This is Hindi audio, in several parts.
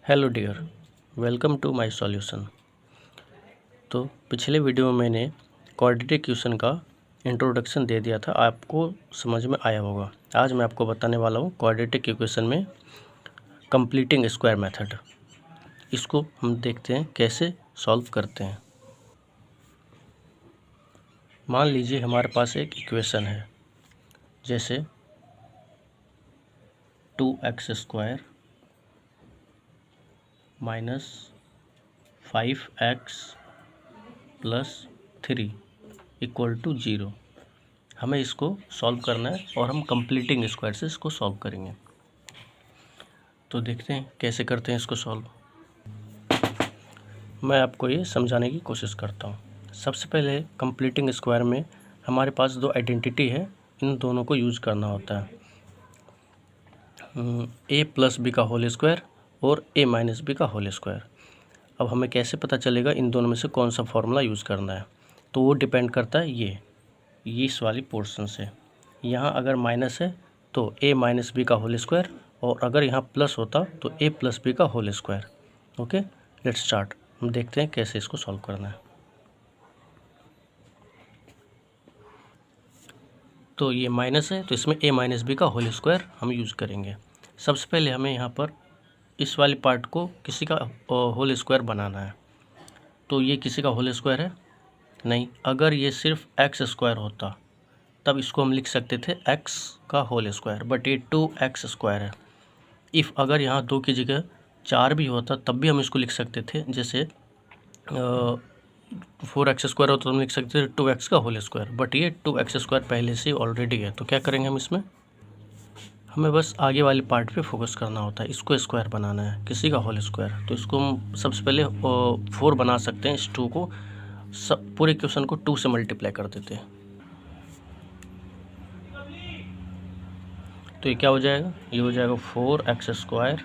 Hello dear, welcome to my solution. तो पिछले वीडियो में मैंने क्वाड्रेटिक इक्वेशन का इंट्रोडक्शन दे दिया था, आपको समझ में आया होगा। आज मैं आपको बताने वाला हूँ क्वाड्रेटिक इक्वेशन में कंप्लीटिंग स्क्वायर मेथड। इसको हम देखते हैं कैसे सॉल्व करते हैं। मान लीजिए हमारे पास एक इक्वेशन है, जैसे 2x² minus 5x plus 3 equal to 0। हमें इसको सॉल्व करना है और हम कंप्लीटिंग स्क्वायर से इसको सॉल्व करेंगे। तो देखते हैं कैसे करते हैं इसको सॉल्व। मैं आपको ये समझाने की कोशिश करता हूँ। सबसे पहले कंप्लीटिंग स्क्वायर में हमारे पास दो आइडेंटिटी है, इन दोनों को यूज करना होता है, a प्लस बी का होल स्क्वायर और a माइनस बी का होल स्क्वायर। अब हमें कैसे पता चलेगा इन दोनों में से कौन सा फॉर्मूला यूज़ करना है? तो वो डिपेंड करता है ये इस वाली पोर्शन से। यहाँ अगर माइनस है तो a माइनस बी का होल स्क्वायर, और अगर यहाँ प्लस होता तो a प्लस बी का whole square. Okay, let's start. हम देखते हैं कैसे इसको सॉल्व करना है। तो ये माइनस है तो इसमें a माइनस बी का होल स्क्वायर हम यूज़ करेंगे। सबसे पहले हमें यहाँ पर इस वाली पार्ट को किसी का होल स्क्वायर बनाना है। तो ये किसी का होल स्क्वायर है नहीं। अगर ये सिर्फ एक्स स्क्वायर होता तब इसको हम लिख सकते थे x का होल स्क्वायर, बट ये 2x स्क्वायर है। इफ़ अगर यहाँ 2 की जगह 4 भी होता तब भी हम इसको लिख सकते थे, जैसे 4x स्क्वायर होता तो हम लिख सकते थे 2x का होल स्क्वायर, बट ये 2x स्क्वायर पहले से ऑलरेडी है। तो क्या करेंगे हम इसमें, हमें बस आगे वाली पार्ट पे फोकस करना होता है। इसको स्क्वायर बनाना है किसी का होल स्क्वायर। तो इसको हम सबसे पहले 4 बना सकते हैं। इस 2 को पूरे इक्वेशन को 2 से मल्टीप्लाई कर देते हैं। तो ये क्या हो जाएगा, ये हो जाएगा 4x square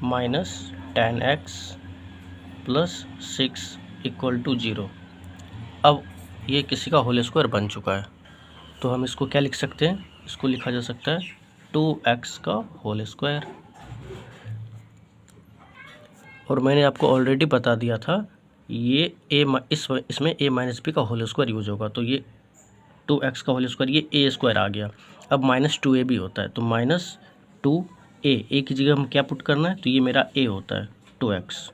minus 10x plus 6 equal to 0। अब ये किसी का होल स्क्वायर बन चुका है। तो हम इसको क्या लिख सकते हैं, इसको लिखा जा सकता है 2x का होल स्क्वायर। और मैंने आपको ऑलरेडी बता दिया था ये इसमें a माइनस बी का होल स्क्वायर यूज होगा। तो ये 2x का होल स्क्वायर, ये a स्क्वायर आ गया। अब माइनस 2a भी होता है, तो माइनस 2a की जगह हम क्या पुट करना है, तो ये मेरा a होता है 2x।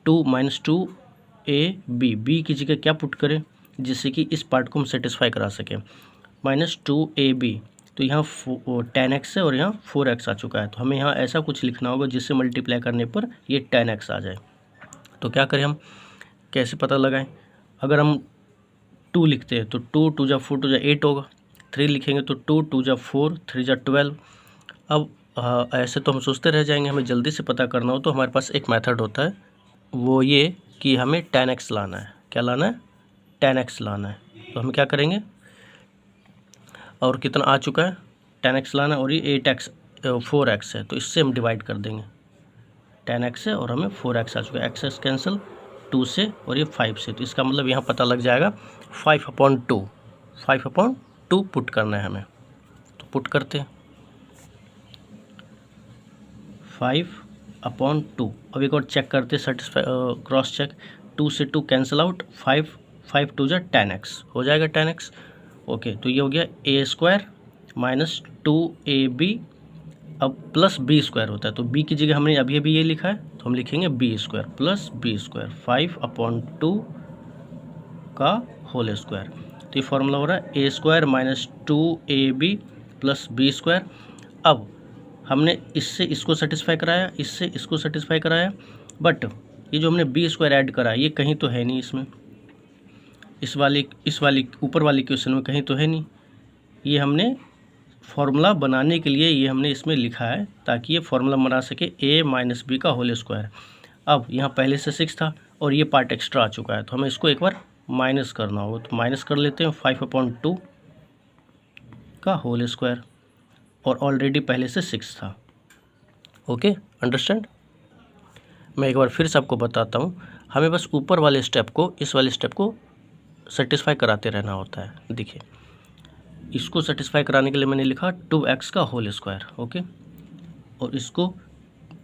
2 माइनस 2ab, b की जगह क्या पुट करें जिससे कि इस पार्ट को हम सेटिस्फाई करा सकें, माइनस 2ab। तो यहाँ 10x है और यहाँ 4x आ चुका है। तो हमें यहाँ ऐसा कुछ लिखना होगा जिससे मल्टीप्लाई करने पर ये 10x आ जाए। तो क्या करें हम, कैसे पता लगाएं? अगर हम 2 लिखते हैं तो 2 2 जा 4 2 जा 8 होगा। 3 लिखेंगे तो 2 2 जा 4 3 जा 12। अब ऐसे तो हम सोचते रह जाएंगे। हमें जल्दी से पता करना हो तो हमारे पास एक मेथड होता है, वो ये कि हमें 10x लाना है। क्या लाना है? 10x लाना है। तो हम क्या करेंगे, और कितना आ चुका है 10x लाना, और ये 4x है तो इससे हम डिवाइड कर देंगे। 10x है और हमें 4x आ चुका है, एक्स कैंसिल 2 से और ये 5 से। तो इसका मतलब यहाँ पता लग जाएगा 5/2 5/2 पुट करना है हमें। तो पुट करते हैं 5/2। अब एक और चेक करते हैं, सेटिस्फाई क्रॉस चेक। 2 से 2 कैंसिल आउट, 5 2 जा 10x हो जाएगा 10x। ओके, तो ये हो गया a स्क्वायर माइनस 2ab। अब प्लस बी स्क्वायर होता है, तो बी की जगह हमने अभी अभी ये लिखा है तो हम लिखेंगे B square plus B square 5/2 का होल स्क्वायर। तो ये फॉर्मूला हो रहा है a square minus 2ab plus B square. अब हमने इससे इसको सेटिस्फाई कराया, इससे इसको सेटिस्फाई कराया, बट ये जो हमने बी स्क्वायर ऐड करा ये कहीं तो है नहीं इसमें, इस वाली ऊपर वाली क्वेश्चन में कहीं तो है नहीं। ये हमने फॉर्मूला बनाने के लिए ये हमने इसमें लिखा है ताकि ये फॉर्मूला बना सके a माइनस बी का होल स्क्वायर। अब यहाँ पहले से 6 था और ये पार्ट एक्स्ट्रा आ चुका है, तो हमें इसको एक बार माइनस करना होगा। तो माइनस कर लेते हैं 5/2 का होल स्क्वायर, और ऑलरेडी पहले से 6 था। Okay, understand? मैं एक बार फिर से आपको बताता हूँ, हमें बस ऊपर वाले स्टेप को इस वाले स्टेप को सेटिस्फाई कराते रहना होता है। देखिए, इसको सेटिस्फाई कराने के लिए मैंने लिखा 2x का होल स्क्वायर। ओके, और इसको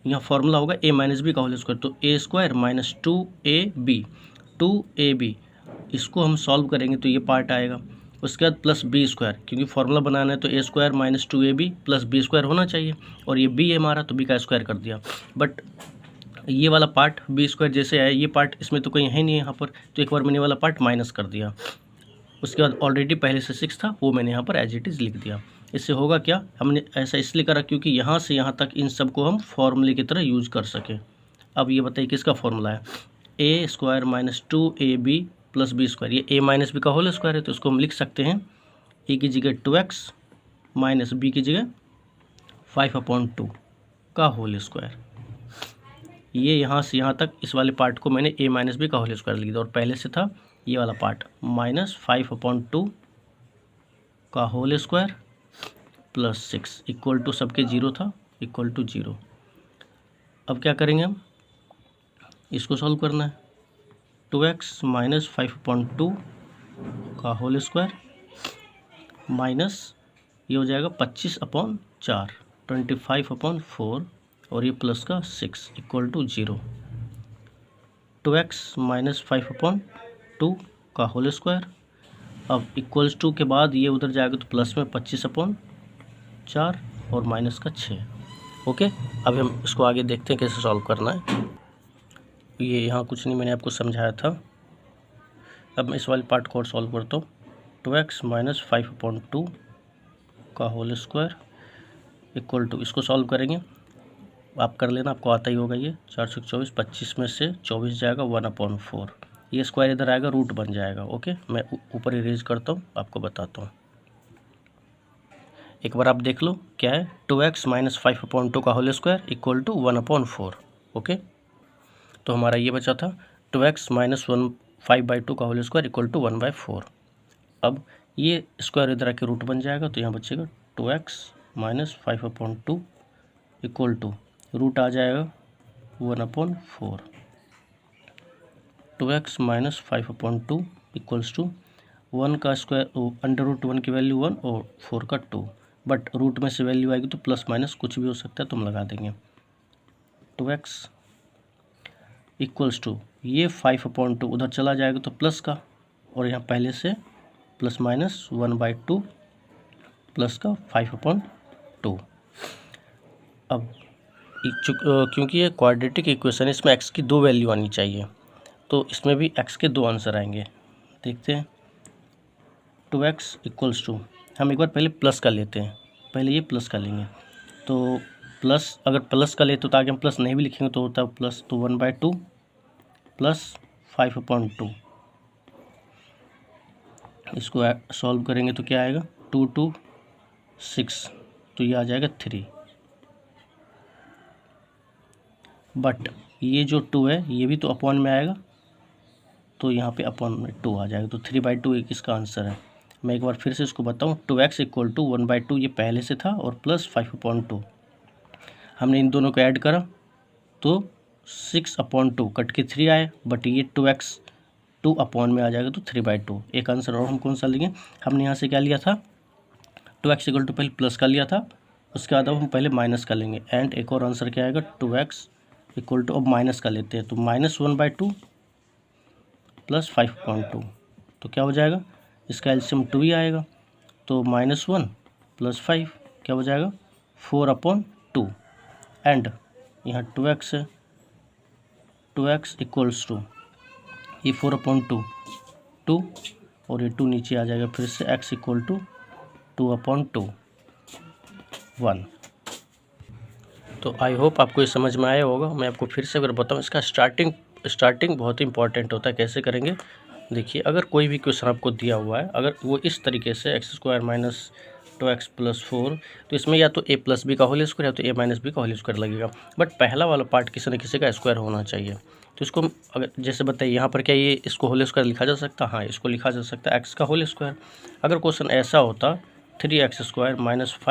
यहाँ फॉर्मूला होगा a माइनस बी का होल स्क्वायर, तो ए स्क्वायर माइनस 2ab, इसको हम सॉल्व करेंगे तो ये पार्ट आएगा। उसके बाद प्लस बी स्क्वायर, क्योंकि फॉर्मूला बनाना है तो A square minus 2ab plus B square होना चाहिए, और ये बी है हमारा तो बी का स्क्वायर कर दिया। बट ये वाला पार्ट बी स्क्वायर जैसे आया, ये पार्ट इसमें तो कहीं है नहीं यहाँ पर, तो एक बार मैंने वाला पार्ट माइनस कर दिया। उसके बाद ऑलरेडी पहले से 6 था, वो मैंने यहाँ पर एज इट इज़ लिख दिया। इससे होगा क्या, हमने ऐसा इसलिए करा क्योंकि यहाँ से यहाँ तक इन सब को हम फॉर्मूले की तरह यूज कर सकें। अब ये बताइए किसका फॉर्मूला है, A square minus 2ab plus B square, ये a माइनस बी का होल स्क्वायर है, तो इसको हम लिख सकते हैं ए की जगह 2x माइनस बी की जगह 5/2 का होल स्क्वायर। ये यहाँ से यहाँ तक इस वाले पार्ट को मैंने a माइनस बी का होल स्क्वायर लिख दिया, और पहले से था ये वाला पार्ट माइनस 5/2 का whole square plus 6 equal to, सबके 0 था, इक्वल टू 0। अब क्या करेंगे हम, इसको सॉल्व करना है। 2x माइनस 5/2 का होल स्क्वायर माइनस ये हो जाएगा 25/4, 25/4, और ये प्लस का 6 इक्वल टू 0। 2x माइनस 5/2 का होल स्क्वायर, अब इक्वल्स टू के बाद ये उधर जाएगा तो प्लस में 25/4 और माइनस का 6। ओके, अब हम इसको आगे देखते हैं कैसे सॉल्व करना है। ये यहाँ कुछ नहीं, मैंने आपको समझाया था। अब मैं इस वाले पार्ट को और सॉल्व करता हूँ। 2x माइनस 5/2 का होल स्क्वायर इक्वल टू, इसको सॉल्व करेंगे, आप कर लेना, आपको आता ही होगा। ये 4 से 24, 25 में से 24 जाएगा 1/4, ये स्क्वायर इधर आएगा, रूट बन जाएगा। ओके, मैं ऊपर इरेज करता हूँ, आपको बताता हूँ। एक बार आप देख लो क्या है, 2x माइनस 5/2 का whole square equal to 1/4। Okay, तो हमारा ये बचा था 2x माइनस 5/2 का होल स्क्वायर इक्वल टू 1/4। अब ये स्क्वायर इधर आके रूट बन जाएगा, तो यहाँ बचेगा 2x minus 5/2 equal to, root आ जाएगा 1/4। 2x माइनस 5/2 इक्वल्स टू 1 का स्क्वायर, अंडर रूट 1 की वैल्यू 1 और 4 का 2, बट रूट में से वैल्यू आएगी तो प्लस माइनस कुछ भी हो सकता है, तो हम लगा देंगे। 2x इक्वल्स टू ये 5/2 उधर चला जाएगा तो प्लस का, और यहाँ पहले से प्लस माइनस 1/2 प्लस का 5/2। अब क्योंकि ये क्वाड्रेटिक इक्वेशन है, इसमें x की 2 वैल्यू आनी चाहिए, तो इसमें भी x के 2 आंसर आएंगे। देखते हैं। 2x इक्वल्स टू, हम एक बार पहले प्लस का लेते हैं, पहले ये प्लस का लेंगे, तो प्लस, अगर प्लस का लेते तो आगे हम प्लस नहीं भी लिखेंगे तो होता है प्लस, तो 1/2 प्लस 5/2, इसको सॉल्व करेंगे तो क्या आएगा, 2 2 6, तो ये आ जाएगा 3। बट ये जो 2 है ये भी तो अपॉन में आएगा, तो यहाँ पे अपॉन में 2 आ जाएगा, तो 3/2 एक इसका आंसर है। मैं एक बार फिर से इसको बताऊँ, 2x इक्वल टू 1/2 ये पहले से था, और प्लस 5/2, हमने इन दोनों को ऐड करा तो 6/2 कट के 3 आए, बट ये 2x 2 अपॉन में आ जाएगा तो 3/2 एक आंसर। और हम कौन सा लेंगे, हमने यहाँ से क्या लिया था, 2x इक्वल टू पहले प्लस का लिया था, उसके बाद अब हम पहले माइनस का लेंगे, एंड एक और आंसर क्या आएगा, 2x इक्वल टू, अब माइनस का लेते हैं तो माइनस 1/2 प्लस 5/2, तो क्या हो जाएगा, इसका एलसीएम 2 ही आएगा, तो -1 प्लस 5 क्या हो जाएगा, 4/2, एंड यहाँ 2x है, 2x इक्वल्स टू ये 4/2 2, और ये 2 नीचे आ जाएगा, फिर से x इक्वल टू 2/2 1। तो आई होप आपको ये समझ में आया होगा। मैं आपको फिर से अगर बताऊँ, इसका स्टार्टिंग बहुत ही इंपॉर्टेंट होता है। कैसे करेंगे, देखिए, अगर कोई भी क्वेश्चन आपको दिया हुआ है, अगर वो इस तरीके से x² माइनस 2x प्लस 4, तो इसमें या तो a प्लस बी का होल स्क्वायर या तो a माइनस बी का होल स्क्वायर लगेगा, बट पहला वाला पार्ट किसी न किसी का स्क्वायर होना चाहिए। तो इसको अगर जैसे बताइए यहाँ पर, क्या ये इसको होल स्क्वायर लिखा जा सकता है, हाँ इसको लिखा जा सकता है x का होल स्क्वायर। अगर क्वेश्चन ऐसा होता 3x² माइनस 5